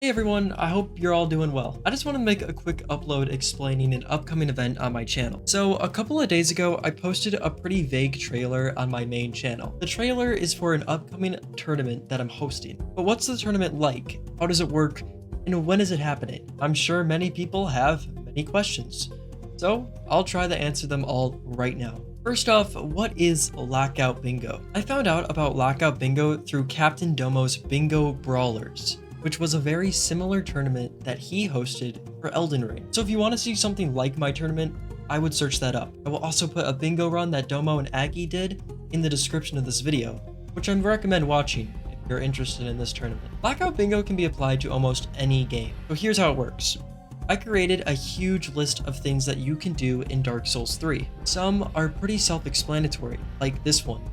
Hey everyone, I hope you're all doing well. I just want to make a quick upload explaining an upcoming event on my channel. So a couple of days ago, I posted a pretty vague trailer on my main channel. The trailer is for an upcoming tournament that I'm hosting. But what's the tournament like? How does it work? And when is it happening? I'm sure many people have many questions. So I'll try to answer them all right now. First off, what is Lockout Bingo? I found out about Lockout Bingo through Captain Domo's Bingo Brawlers, which was a very similar tournament that he hosted for Elden Ring. So if you want to see something like my tournament, I would search that up. I will also put a bingo run that Domo and Aggie did in the description of this video, which I'd recommend watching if you're interested in this tournament. Lockout Bingo can be applied to almost any game. So here's how it works. I created a huge list of things that you can do in Dark Souls 3. Some are pretty self-explanatory, like this one.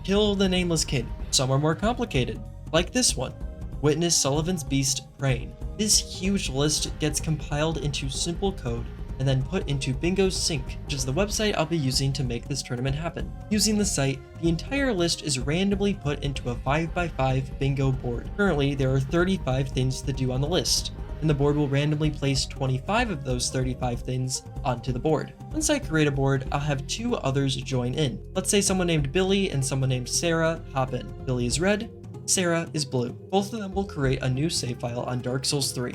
Kill the Nameless Kid. Some are more complicated, like this one. Witness Sullivan's Beast praying. This huge list gets compiled into simple code and then put into Bingo Sync, which is the website I'll be using to make this tournament happen. Using the site, the entire list is randomly put into a 5x5 bingo board. Currently, there are 35 things to do on the list, and the board will randomly place 25 of those 35 things onto the board. Once I create a board, I'll have two others join in. Let's say someone named Billy and someone named Sarah hop in. Billy is red, Sarah is blue. Both of them will create a new save file on Dark Souls 3.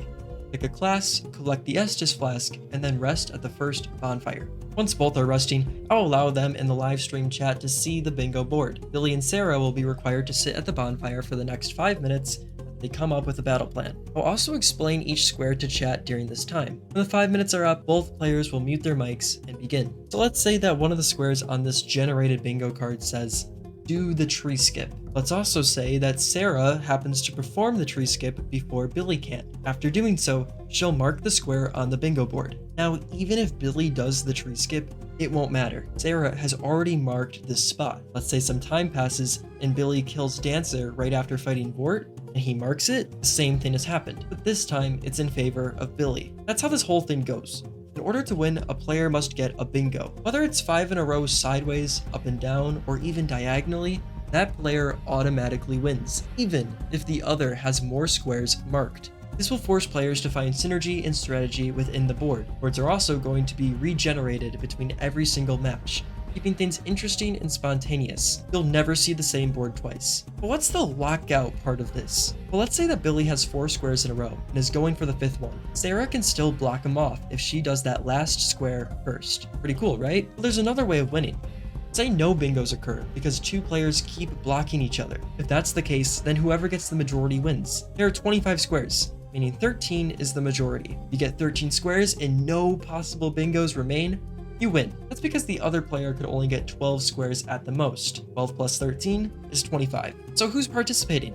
Pick a class, collect the Estus flask, and then rest at the first bonfire. Once both are resting, I'll allow them in the live stream chat to see the bingo board. Billy and Sarah will be required to sit at the bonfire for the next 5 minutes as they come up with a battle plan. I'll also explain each square to chat during this time. When the 5 minutes are up, both players will mute their mics and begin. So let's say that one of the squares on this generated bingo card says, do the tree skip. Let's also say that Sarah happens to perform the tree skip before Billy can. After doing so, she'll mark the square on the bingo board. Now, even if Billy does the tree skip, it won't matter. Sarah has already marked this spot. Let's say some time passes and Billy kills Dancer right after fighting Vort, and he marks it, the same thing has happened, but this time it's in favor of Billy. That's how this whole thing goes. In order to win, a player must get a bingo. Whether it's 5 in a row sideways, up and down, or even diagonally, that player automatically wins, even if the other has more squares marked. This will force players to find synergy and strategy within the board. Boards are also going to be regenerated between every single match, keeping things interesting and spontaneous. You'll never see the same board twice. But what's the lockout part of this? Well, let's say that Billy has 4 squares in a row and is going for the 5th one. Sarah can still block him off if she does that last square first. Pretty cool, right? Well, there's another way of winning. Say no bingos occur because 2 players keep blocking each other. If that's the case, then whoever gets the majority wins. There are 25 squares, meaning 13 is the majority. You get 13 squares and no possible bingos remain, you win. That's because the other player could only get 12 squares at the most. 12 plus 13 is 25. So who's participating?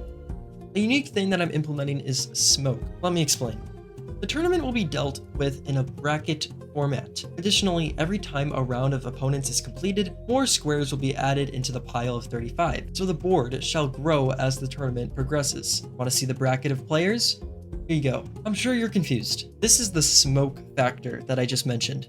A unique thing that I'm implementing is smoke. Let me explain. The tournament will be dealt with in a bracket format. Additionally, every time a round of opponents is completed, more squares will be added into the pile of 35, so the board shall grow as the tournament progresses. Want to see the bracket of players? Here you go. I'm sure you're confused. This is the smoke factor that I just mentioned.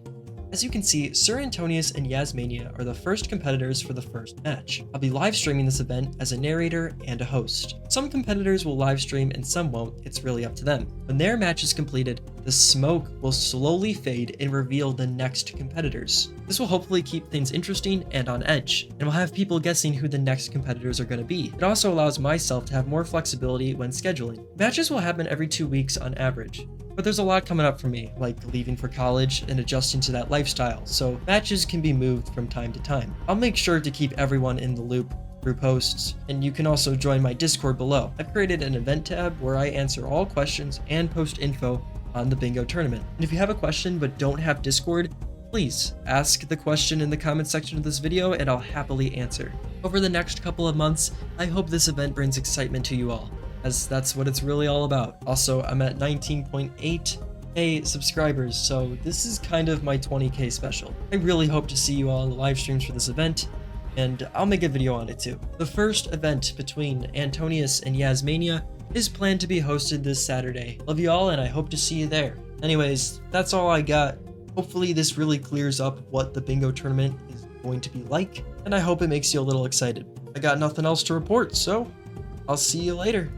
As you can see, Sir Antonius and Yasmania are the first competitors for the first match. I'll be live streaming this event as a narrator and a host. Some competitors will live stream and some won't, it's really up to them. When their match is completed, the smoke will slowly fade and reveal the next competitors. This will hopefully keep things interesting and on edge, and will have people guessing who the next competitors are going to be. It also allows myself to have more flexibility when scheduling. Matches will happen every 2 weeks on average. But there's a lot coming up for me, like leaving for college and adjusting to that lifestyle, so matches can be moved from time to time. I'll make sure to keep everyone in the loop through posts, and you can also join my Discord below. I've created an event tab where I answer all questions and post info on the bingo tournament. And if you have a question but don't have Discord, please ask the question in the comment section of this video and I'll happily answer. Over the next couple of months, I hope this event brings excitement to you all, as that's what it's really all about. Also, I'm at 19.8k subscribers, so this is kind of my 20k special. I really hope to see you all in the live streams for this event, and I'll make a video on it too. The first event between Antonius and Yasmania is planned to be hosted this Saturday. Love you all, and I hope to see you there. Anyways, that's all I got. Hopefully this really clears up what the bingo tournament is going to be like, and I hope it makes you a little excited. I got nothing else to report, so I'll see you later.